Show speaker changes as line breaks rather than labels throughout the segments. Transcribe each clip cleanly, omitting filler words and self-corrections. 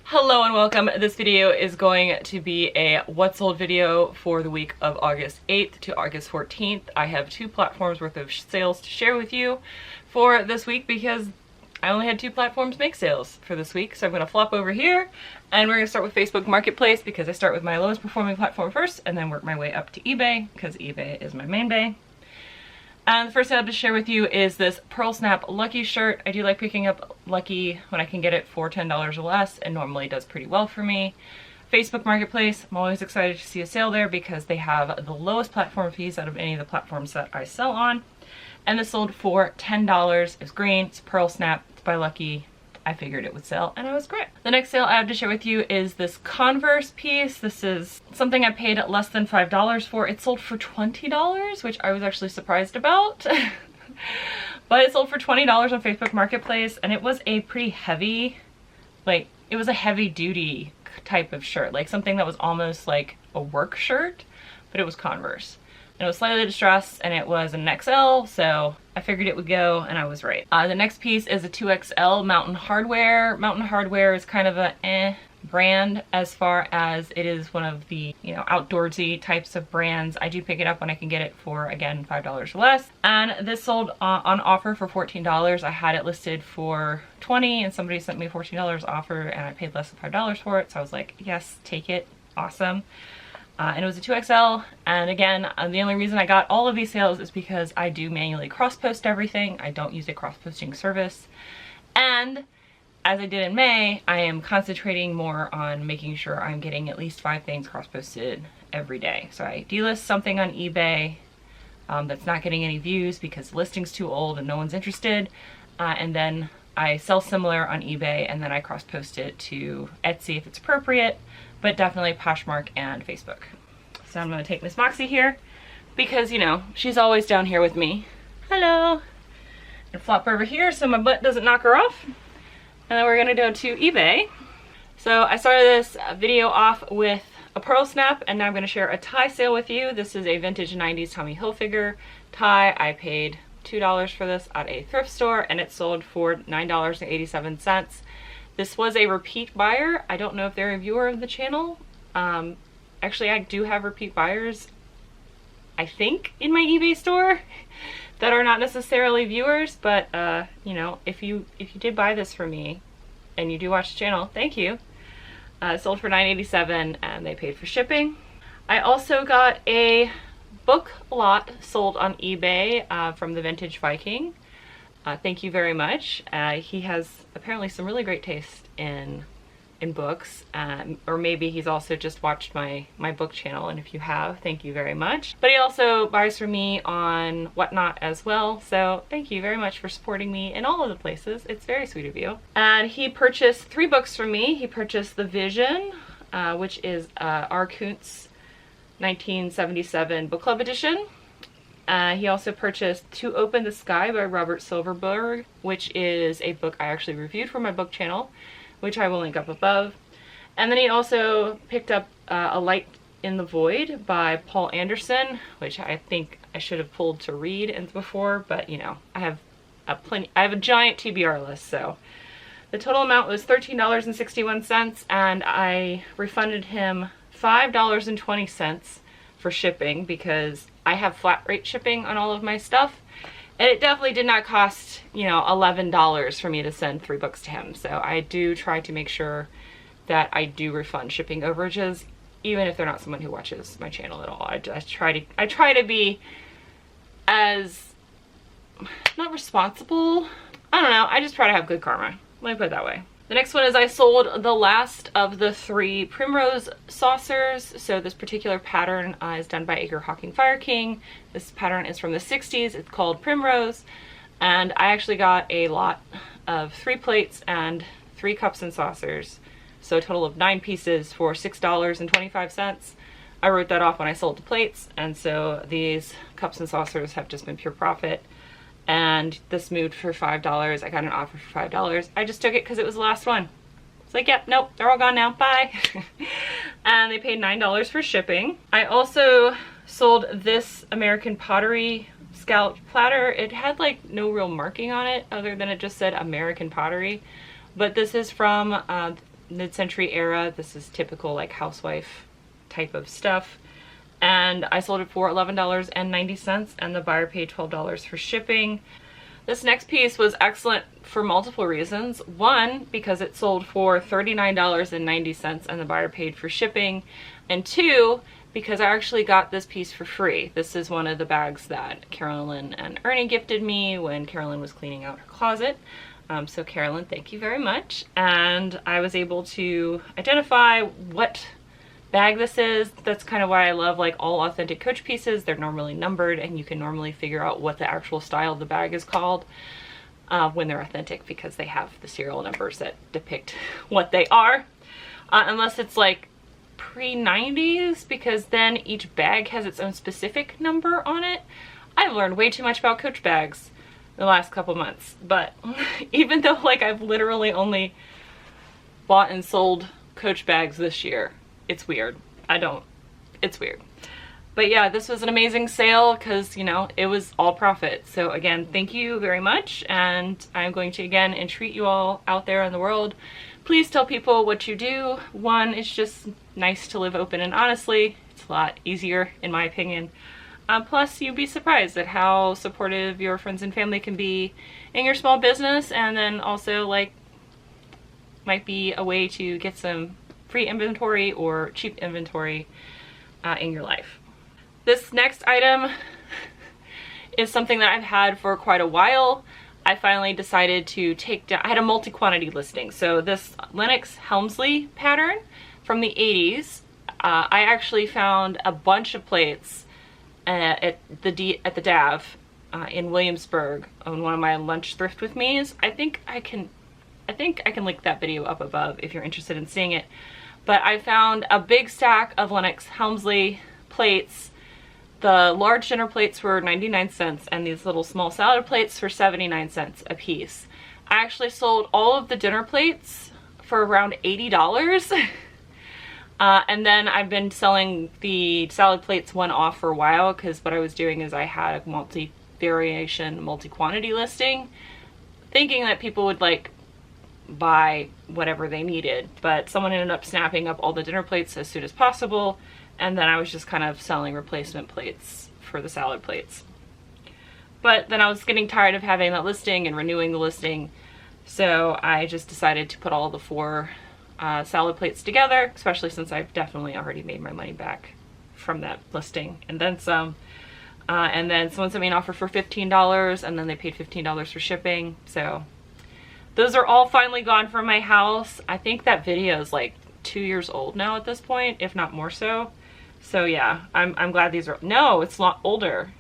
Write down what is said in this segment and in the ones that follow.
Hello and welcome. This video is going to be a what sold video for the week of August 8th to August 14th. I have two platforms worth of sales to share with you for this week because I only had two platforms make sales for this week. So I'm going to flop over here and we're going to start with Facebook Marketplace because I start with my lowest performing platform first and then work my way up to eBay because eBay is my main bay. And the first I have to share with you is this Pearl Snap Lucky shirt. I do like picking up Lucky when I can get it for $10 or less, and normally does pretty well for me. Facebook Marketplace, I'm always excited to see a sale there because they have the lowest platform fees out of any of the platforms that I sell on. And this sold for $10. It's green, it's Pearl Snap, it's by Lucky. I figured it would sell and I was great. The next sale I have to share with you is this Converse piece. This is something I paid less than $5 for. It sold for $20, which I was actually surprised about. But it sold for $20 on Facebook Marketplace and it was a pretty heavy, it was a heavy duty type of shirt. Like something that was almost like a work shirt, but it was Converse. And it was slightly distressed and it was an XL, so I figured it would go and I was right. The next piece is a 2XL Mountain Hardwear. Mountain Hardwear is kind of a brand as far as it is one of the, outdoorsy types of brands. I do pick it up when I can get it for, again, $5 or less. And this sold on offer for $14. I had it listed for $20 and somebody sent me a $14 offer and I paid less than $5 for it. So I was like, yes, take it, awesome. And it was a 2XL, and again, the only reason I got all of these sales is because I do manually cross-post everything. I don't use a cross-posting service. And as I did in May, I am concentrating more on making sure I'm getting at least 5 things cross-posted every day. So I delist something on eBay that's not getting any views because the listing's too old and no one's interested, and then I sell similar on eBay and then I cross-post it to Etsy if it's appropriate, but definitely Poshmark and Facebook. So I'm gonna take Miss Moxie here because, she's always down here with me. Hello. And flop over here so my butt doesn't knock her off. And then we're gonna go to eBay. So I started this video off with a Pearl Snap and now I'm gonna share a tie sale with you. This is a vintage 90s Tommy Hilfiger tie. I paid $2 for this at a thrift store and it sold for $9.87. This was a repeat buyer. I don't know if they're a viewer of the channel. Actually, I do have repeat buyers, I think, in my eBay store that are not necessarily viewers, but if you did buy this for me and you do watch the channel, thank you. It sold for $9.87 and they paid for shipping. I also got a book lot sold on eBay from the Vintage Viking. Thank you very much. He has apparently some really great taste in books, or maybe he's also just watched my book channel, and if you have, thank you very much. But he also buys from me on Whatnot as well, so thank you very much for supporting me in all of the places. It's very sweet of you. And he purchased 3 books from me. He purchased The Vision, which is R. Kuntz 1977 book club edition. He also purchased To Open the Sky by Robert Silverberg, which is a book I actually reviewed for my book channel, which I will link up above. And then he also picked up A Light in the Void by Paul Anderson, which I think I should have pulled to read before, but I have a giant TBR list, so. The total amount was $13.61 and I refunded him $5.20 for shipping because I have flat rate shipping on all of my stuff, and it definitely did not cost, $11 for me to send 3 books to him. So I do try to make sure that I do refund shipping overages, even if they're not someone who watches my channel at all. I try to be as, not responsible, I don't know, I just try to have good karma. Let me put it that way. The next one is I sold the last of the 3 Primrose saucers. So this particular pattern is done by Edgar Hawking Fire King. This pattern is from the 60s. It's called Primrose. And I actually got a lot of 3 plates and 3 cups and saucers. So a total of 9 pieces for $6.25. I wrote that off when I sold the plates. And so these cups and saucers have just been pure profit. And this moved for $5. I got an offer for $5. I just took it because it was the last one. It's like, yep, nope, they're all gone now, bye. And they paid $9 for shipping. I also sold this American Pottery scalloped platter. It had no real marking on it other than it just said American Pottery. But this is from mid-century era. This is typical like housewife type of stuff. And I sold it for $11.90 and the buyer paid $12 for shipping. This next piece was excellent for multiple reasons. One, because it sold for $39.90 and the buyer paid for shipping. And two, because I actually got this piece for free. This is one of the bags that Carolyn and Ernie gifted me when Carolyn was cleaning out her closet. So Carolyn, thank you very much. And I was able to identify what bag this is. That's kind of why I love like all authentic Coach pieces. They're normally numbered and you can normally figure out what the actual style of the bag is called when they're authentic, because they have the serial numbers that depict what they are. Unless it's like pre-90s, because then each bag has its own specific number on it. I've learned way too much about Coach bags the last couple months, but even though like I've literally only bought and sold Coach bags this year, it's weird. It's weird. But yeah, this was an amazing sale because, you know, it was all profit. So again, thank you very much. And I'm going to again entreat you all out there in the world. Please tell people what you do. One, it's just nice to live open and honestly. It's a lot easier in my opinion. Plus, you'd be surprised at how supportive your friends and family can be in your small business, and then also like might be a way to get some free inventory or cheap inventory in your life. This next item is something that I've had for quite a while. I finally decided to take down, I had a multi-quantity listing. So this Lenox Helmsley pattern from the 80s, I actually found a bunch of plates at the DAV in Williamsburg on one of my lunch thrift with me's. I think I can link that video up above if you're interested in seeing it. But I found a big stack of Lenox Helmsley plates. The large dinner plates were 99 cents and these little small salad plates for 79 cents a piece. I actually sold all of the dinner plates for around $80. And then I've been selling the salad plates one off for a while, because what I was doing is I had a multi-variation, multi-quantity listing, thinking that people would like buy whatever they needed, but someone ended up snapping up all the dinner plates as soon as possible, and then I was just kind of selling replacement plates for the salad plates. But then I was getting tired of having that listing and renewing the listing, so I just decided to put all the 4 salad plates together, especially since I've definitely already made my money back from that listing and then some. And then someone sent me an offer for $15, and then they paid $15 for shipping, so those are all finally gone from my house. I think that video is like 2 years old now at this point, if not more so. So yeah, I'm glad these are, no, it's not older.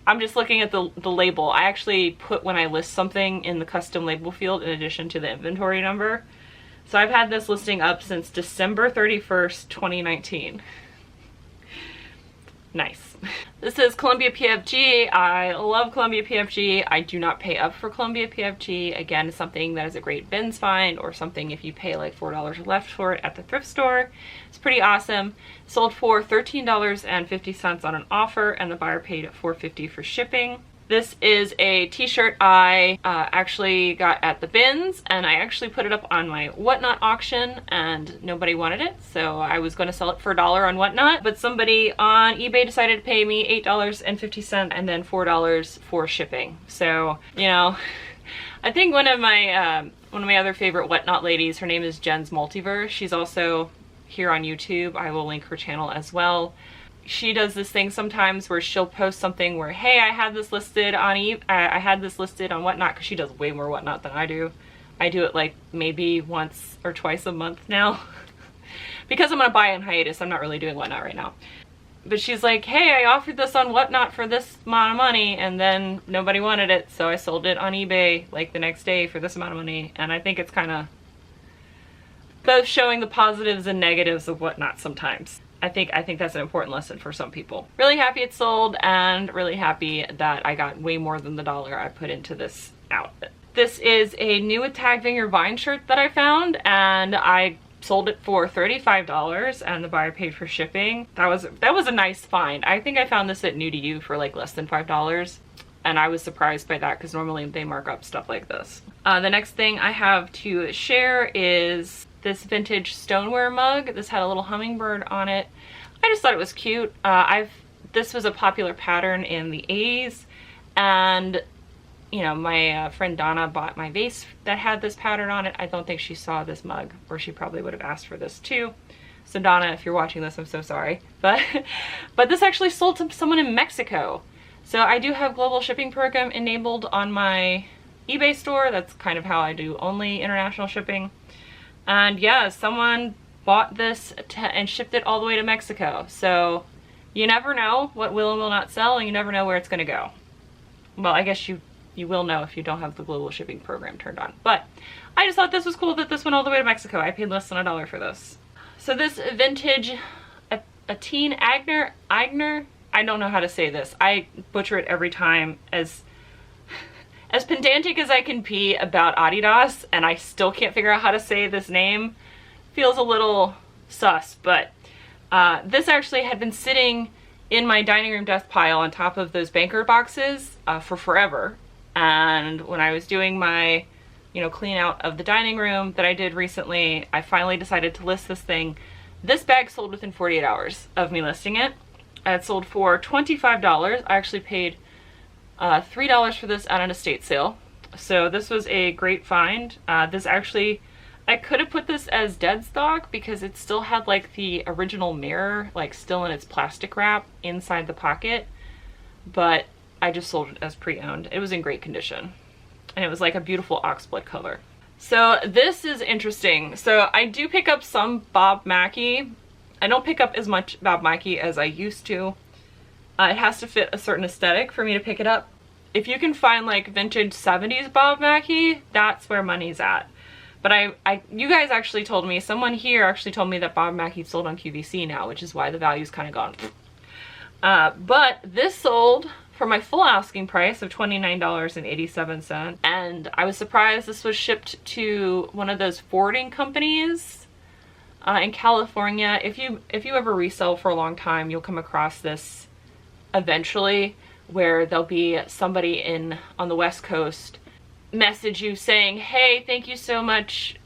I'm just looking at the label. I actually put when I list something in the custom label field in addition to the inventory number. So I've had this listing up since December 31st, 2019. Nice. This is Columbia PFG. I love Columbia PFG. I do not pay up for Columbia PFG. Again, something that is a great bins find, or something if you pay like $4 left for it at the thrift store. It's pretty awesome. Sold for $13.50 on an offer, and the buyer paid $4.50 for shipping. This is a t-shirt I actually got at the bins, and I actually put it up on my Whatnot auction and nobody wanted it, so I was going to sell it for $1 on Whatnot, but somebody on eBay decided to pay me $8.50 and then $4 for shipping. So, you know, I think one of my other favorite Whatnot ladies, her name is Jen's Multiverse. She's also here on YouTube. I will link her channel as well. She does this thing sometimes where she'll post something where, hey, I had this listed on I had this listed on Whatnot, because she does way more Whatnot than I do. I do it like maybe once or twice a month now. Because I'm gonna buy in hiatus, I'm not really doing Whatnot right now. But she's like, hey, I offered this on Whatnot for this amount of money, and then nobody wanted it, so I sold it on eBay like the next day for this amount of money. And I think it's kind of both showing the positives and negatives of Whatnot sometimes. I think that's an important lesson for some people. Really happy it sold, and really happy that I got way more than the $1 I put into this outfit. This is a new Tag Vineyard Vine shirt that I found, and I sold it for $35, and the buyer paid for shipping. That was a nice find. I think I found this at New to You for like less than $5, and I was surprised by that because normally they mark up stuff like this. The next thing I have to share is this vintage stoneware mug. This had a little hummingbird on it. I just thought it was cute. This was a popular pattern in the 80s, and you know, my friend Donna bought my vase that had this pattern on it. I don't think she saw this mug, or she probably would have asked for this too. So Donna, if you're watching this, I'm so sorry. But this actually sold to someone in Mexico. So I do have global shipping program enabled on my eBay store. That's kind of how I do only international shipping. And yeah, someone bought this and shipped it all the way to Mexico. So you never know what will and will not sell, and you never know where it's gonna go. Well, I guess you will know if you don't have the global shipping program turned on. But I just thought this was cool that this went all the way to Mexico. I paid less than $1 for this. So this vintage Athene Agner, I don't know how to say this. I butcher it every time. As pedantic as I can be about Adidas, and I still can't figure out how to say this name, feels a little sus, but this actually had been sitting in my dining room desk pile on top of those banker boxes for forever. And when I was doing my, you know, clean out of the dining room that I did recently, I finally decided to list this thing. This bag sold within 48 hours of me listing it. It sold for $25. I actually paid $3 for this at an estate sale. So this was a great find. This actually, I could have put this as dead stock because it still had like the original mirror, like still in its plastic wrap inside the pocket, but I just sold it as pre-owned. It was in great condition, and it was like a beautiful oxblood color. So this is interesting. So I do pick up some Bob Mackie. I don't pick up as much Bob Mackie as I used to. It has to fit a certain aesthetic for me to pick it up. If you can find like vintage 70s Bob Mackie, that's where money's at. But you guys actually told me, someone here actually told me that Bob Mackie sold on QVC now, which is why the value's kind of gone. But this sold for my full asking price of $29.87. And I was surprised this was shipped to one of those forwarding companies in California. If you ever resell for a long time, you'll come across this eventually, where there'll be somebody on the West Coast message you saying, hey, thank you so much,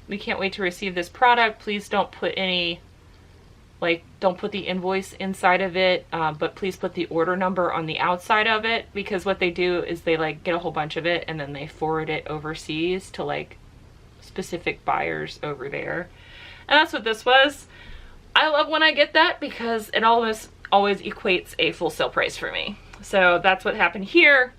we can't wait to receive this product, please don't put any, like, don't put the invoice inside of it, but please put the order number on the outside of it, because what they do is they like get a whole bunch of it and then they forward it overseas to like specific buyers over there. And that's what this was. I love when I get that because it almost always equates a full sale price for me. So that's what happened here.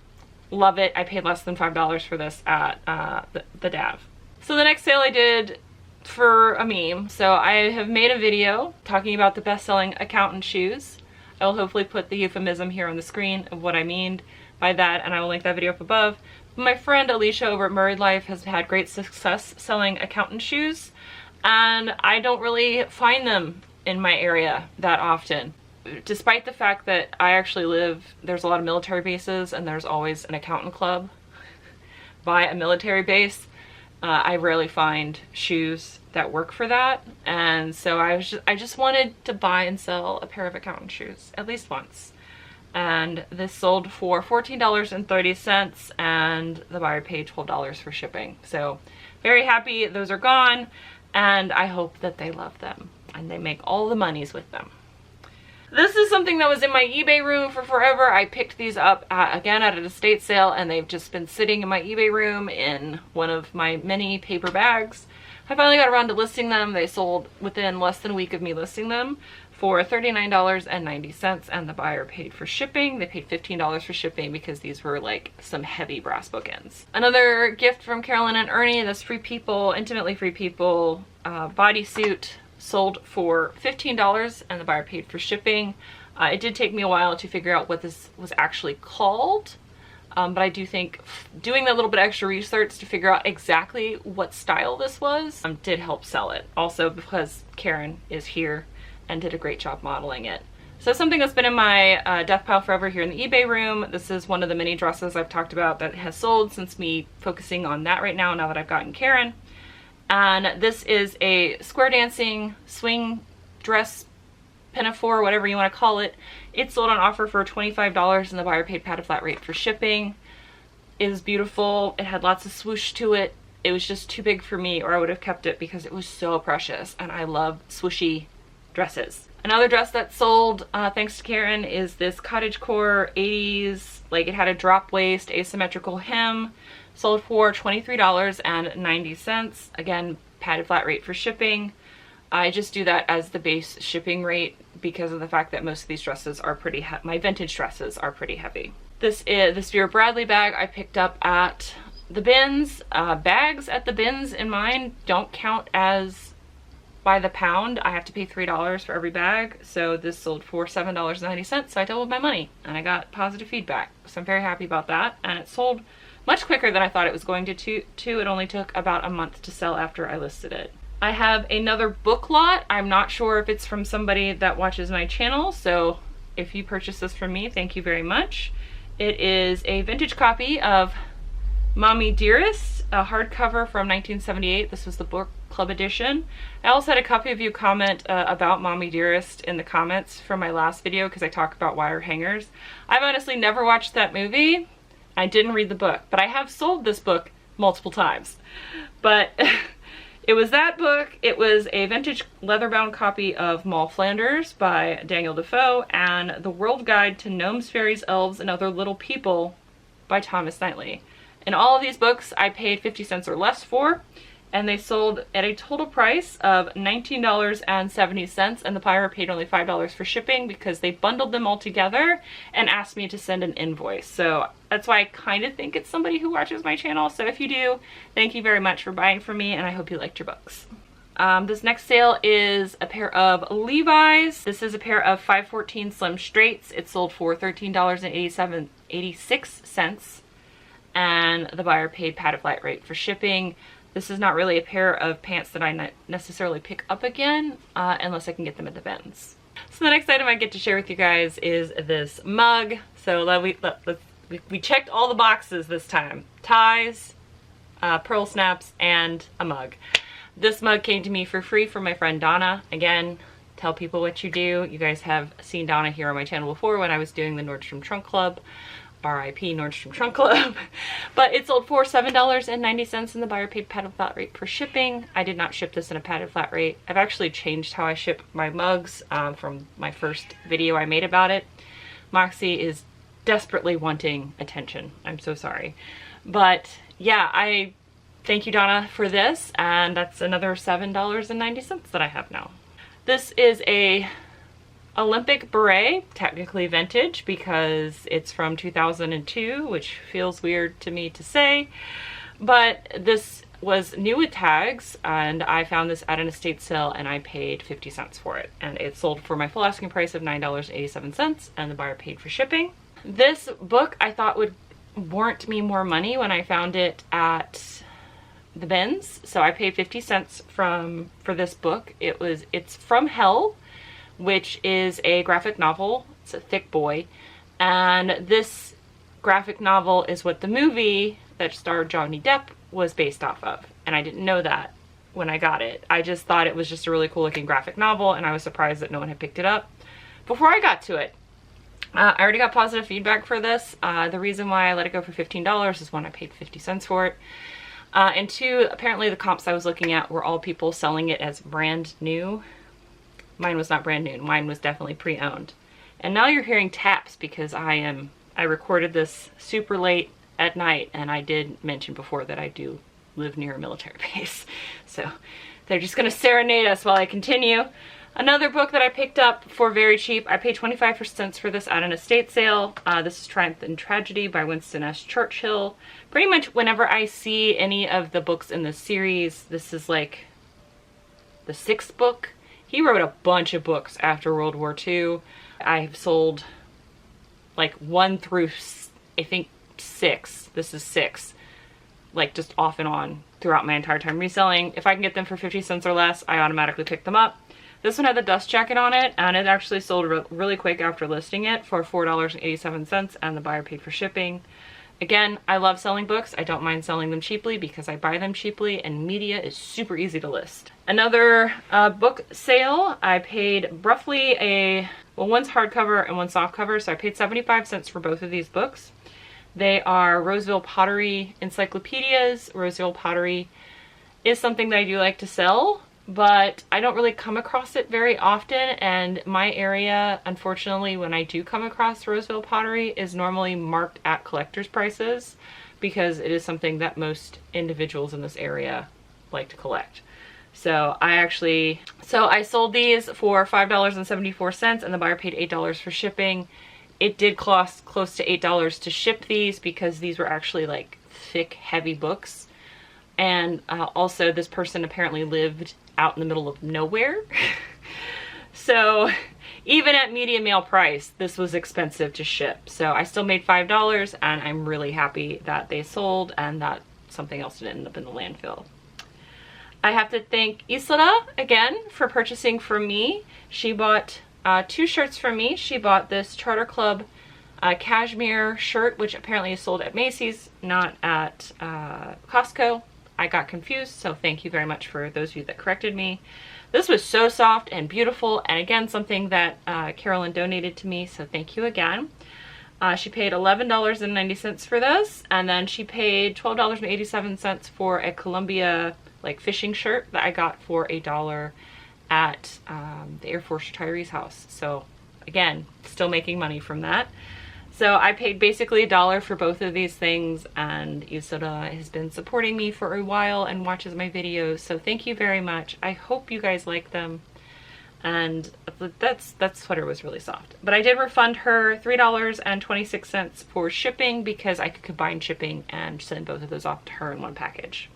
Love it. I paid less than $5 for this at the DAV. So the next sale I did for a meme. So I have made a video talking about the best-selling accountant shoes. I will hopefully put the euphemism here on the screen of what I mean by that, and I will link that video up above. My friend Alicia over at Murray Life has had great success selling accountant shoes, and I don't really find them in my area that often. Despite the fact that I actually there's a lot of military bases and there's always an accountant club by a military base, I rarely find shoes that work for that. And so I just wanted to buy and sell a pair of accountant shoes at least once. And this sold for $14.30 and the buyer paid $12 for shipping. So very happy those are gone, and I hope that they love them and they make all the monies with them. This is something that was in my eBay room for forever. I picked these up again at an estate sale, and they've just been sitting in my eBay room in one of my many paper bags. I finally got around to listing them. They sold within less than a week of me listing them for $39.90, and the buyer paid for shipping. They paid $15 for shipping because these were like some heavy brass bookends. Another gift from Carolyn and Ernie, this Free People, Intimately Free People bodysuit, sold for $15 and the buyer paid for shipping. It did take me a while to figure out what this was actually called, but I do think doing that little bit of extra research to figure out exactly what style this was did help sell it. Also because Karen is here and did a great job modeling it. So something that's been in my death pile forever here in the eBay room. This is one of the mini dresses I've talked about that has sold since me focusing on that right now that I've gotten Karen. And this is a square dancing swing dress, pinafore, whatever you want to call it. It sold on offer for $25 and the buyer paid a flat rate for shipping. is beautiful. It had lots of swoosh to it. It was just too big for me, or I would have kept it because it was so precious, and I love swooshy dresses. Another dress that sold, thanks to Karen, is this cottagecore 80s, like it had a drop waist, asymmetrical hem, sold for $23.90. Again, padded flat rate for shipping. I just do that as the base shipping rate because of the fact that most of these dresses are pretty my vintage dresses are pretty heavy. This is this Vera Bradley bag I picked up at the bins. Bags at the bins in mine don't count as by the pound. I have to pay $3 for every bag. So this sold for $7.90, so I doubled my money and I got positive feedback. So I'm very happy about that. And it sold much quicker than I thought it was going to. It only took about a month to sell after I listed it. I have another book lot. I'm not sure if it's from somebody that watches my channel, so if you purchase this from me, thank you very much. It is a vintage copy of Mommy Dearest, a hardcover from 1978. This was the book club edition. I also had a copy of you comment about Mommy Dearest in the comments from my last video because I talk about wire hangers. I've honestly never watched that movie. I didn't read the book, but I have sold this book multiple times. But it was that book. It was a vintage leather-bound copy of Moll Flanders by Daniel Defoe and The World Guide to Gnomes, Fairies, Elves, and Other Little People by Thomas Knightley. And all of these books I paid 50 cents or less for, and they sold at a total price of $19.70, and the buyer paid only $5 for shipping because they bundled them all together and asked me to send an invoice. So that's why I kind of think it's somebody who watches my channel. So if you do, thank you very much for buying from me, and I hope you liked your books. This next sale is a pair of Levi's. This is a pair of 514 Slim Straights. It sold for $13.86, and the buyer paid padded flat rate for shipping. This is not really a pair of pants that I necessarily pick up again unless I can get them at the bins. So the next item I get to share with you guys is this mug. So we checked all the boxes this time. Ties, pearl snaps, and a mug. This mug came to me for free from my friend Donna. Again, tell people what you do. You guys have seen Donna here on my channel before when I was doing the Nordstrom Trunk Club. RIP Nordstrom Trunk Club. But it sold for $7.90 and the buyer paid padded flat rate for shipping. I did not ship this in a padded flat rate. I've actually changed how I ship my mugs from my first video I made about it. Moxie is desperately wanting attention. I'm so sorry. But yeah, I thank you, Donna, for this, and that's another $7.90 that I have now. This is a Olympic beret, technically vintage because it's from 2002, which feels weird to me to say, but this was new with tags, and I found this at an estate sale and I paid 50 cents for it, and it sold for my full asking price of $9.87, and the buyer paid for shipping. This book I thought would warrant me more money when I found it at the bins, so I paid 50 cents for this book. It's From Hell, which is a graphic novel. It's a thick boy, and this graphic novel is what the movie that starred Johnny Depp was based off of, and I didn't know that when I got it. I just thought it was just a really cool looking graphic novel, and I was surprised that no one had picked it up before I got to it. I already got positive feedback for this. The reason why I let it go for $15 is one, I paid 50 cents for it, and two, apparently the comps I was looking at were all people selling it as brand new. Mine was not brand new. Mine was definitely pre-owned. And now you're hearing taps because I recorded this super late at night, and I did mention before that I do live near a military base. So they're just gonna serenade us while I continue. Another book that I picked up for very cheap. I paid 25 cents for this at an estate sale. This is Triumph and Tragedy by Winston S. Churchill. Pretty much whenever I see any of the books in this series, this is like the 6th book. He wrote a bunch of books after World War II. I've sold like 1 through, I think, 6. This is 6. Like just off and on throughout my entire time reselling. If I can get them for 50 cents or less, I automatically pick them up. This one had the dust jacket on it, and it actually sold really quick after listing it for $4.87, and the buyer paid for shipping. Again, I love selling books. I don't mind selling them cheaply because I buy them cheaply, and media is super easy to list. Another book sale, I paid roughly one's hardcover and one's softcover, so I paid 75 cents for both of these books. They are Roseville Pottery encyclopedias. Roseville Pottery is something that I do like to sell, but I don't really come across it very often, and my area, unfortunately, when I do come across Roseville Pottery, is normally marked at collector's prices because it is something that most individuals in this area like to collect. So I sold these for $5.74 and the buyer paid $8 for shipping. It did cost close to $8 to ship these because these were actually like thick, heavy books. And also this person apparently lived out in the middle of nowhere. So even at medium mail price, this was expensive to ship. So I still made $5 and I'm really happy that they sold and that something else didn't end up in the landfill. I have to thank Isoda again for purchasing from me. She bought 2 shirts from me. She bought this Charter Club cashmere shirt, which apparently is sold at Macy's, not at Costco. I got confused, so thank you very much for those of you that corrected me. This was so soft and beautiful, and again, something that Carolyn donated to me, so thank you again. She paid $11.90 for this, and then she paid $12.87 for a Columbia like fishing shirt that I got for $1 at the Air Force retirees house. So again, still making money from that. So I paid basically $1 for both of these things, and Isoda has been supporting me for a while and watches my videos. So thank you very much. I hope you guys like them. And that sweater was really soft. But I did refund her $3.26 for shipping because I could combine shipping and send both of those off to her in one package.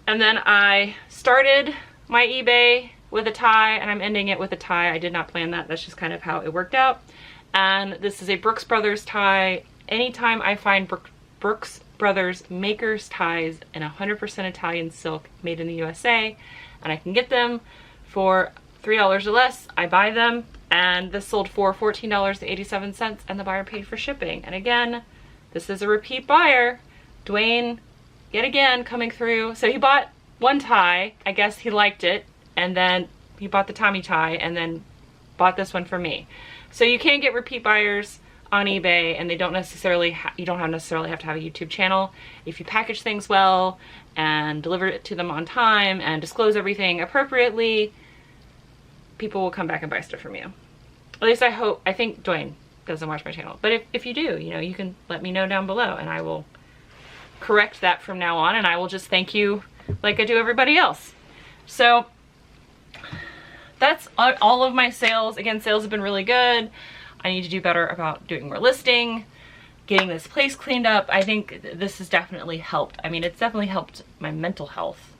And then I started my eBay with a tie and I'm ending it with a tie. I did not plan that. That's just kind of how it worked out. And this is a Brooks Brothers tie. Anytime I find Brooks Brothers makers ties in 100% Italian silk made in the USA and I can get them for $3 or less, I buy them. And this sold for $14.87 and the buyer paid for shipping. And again, this is a repeat buyer. Dwayne, yet again, coming through. So he bought one tie, I guess he liked it, and then he bought the Tommy tie and then bought this one for me. So you can get repeat buyers on eBay, and they don't necessarily you don't necessarily have to have a YouTube channel. If you package things well and deliver it to them on time and disclose everything appropriately, people will come back and buy stuff from you. At least I hope. I think Dwayne doesn't watch my channel, but if you do, you know, you can let me know down below and I will correct that from now on, and I will just thank you like I do everybody else. So that's all of my sales. Again, sales have been really good. I need to do better about doing more listing, getting this place cleaned up. I think this has definitely helped. I mean, it's definitely helped my mental health,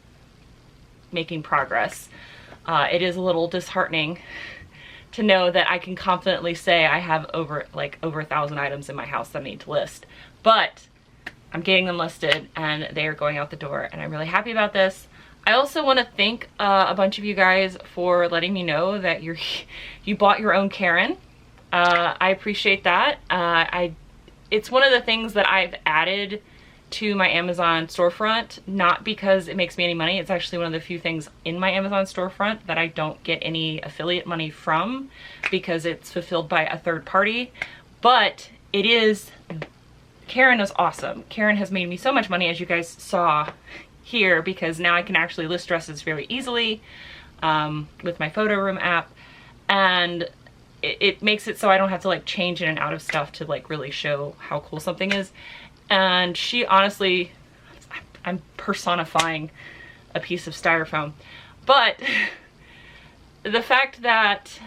making progress. It is a little disheartening to know that I can confidently say I have over 1,000 items in my house that I need to list, but I'm getting them listed and they are going out the door, and I'm really happy about this. I also want to thank a bunch of you guys for letting me know that you bought your own Karen. I appreciate that. It's one of the things that I've added to my Amazon storefront, not because it makes me any money. It's actually one of the few things in my Amazon storefront that I don't get any affiliate money from because it's fulfilled by a third party. But Karen is awesome. Karen has made me so much money, as you guys saw here, because now I can actually list dresses very easily with my photo room app, and it makes it so I don't have to like change in and out of stuff to like really show how cool something is. And she honestly, I'm personifying a piece of styrofoam, but the fact that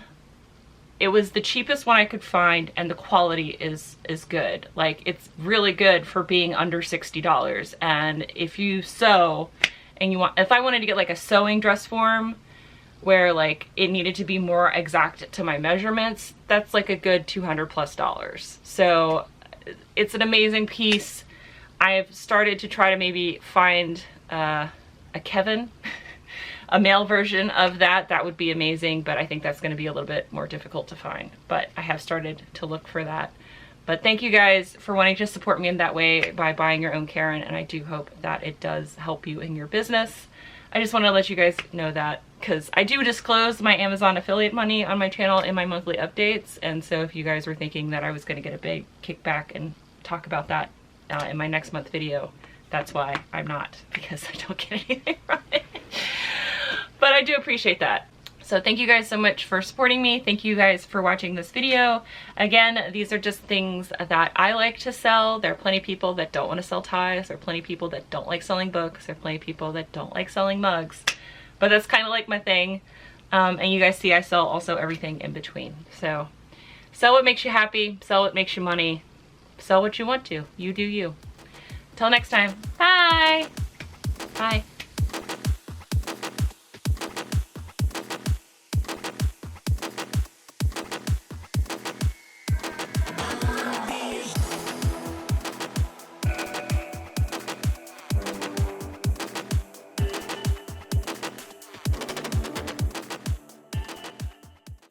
it was the cheapest one I could find and the quality is good. Like, it's really good for being under $60. And if you sew and if I wanted to get like a sewing dress form where like it needed to be more exact to my measurements, that's like a good $200+. So it's an amazing piece. I've started to try to maybe find a Kevin, a male version of that would be amazing, but I think that's going to be a little bit more difficult to find. But I have started to look for that. But thank you guys for wanting to support me in that way by buying your own Karen, and I do hope that it does help you in your business. I just want to let you guys know that, because I do disclose my Amazon affiliate money on my channel in my monthly updates, and so if you guys were thinking that I was going to get a big kickback and talk about that in my next month video. That's why I'm not, because I don't get anything from it. But I do appreciate that. So thank you guys so much for supporting me. Thank you guys for watching this video. Again, these are just things that I like to sell. There are plenty of people that don't want to sell ties. There are plenty of people that don't like selling books. There are plenty of people that don't like selling mugs. But that's kind of like my thing. And you guys see I sell also everything in between. So sell what makes you happy. Sell what makes you money. Sell what you want to. You do you. Till next time. Bye. Bye.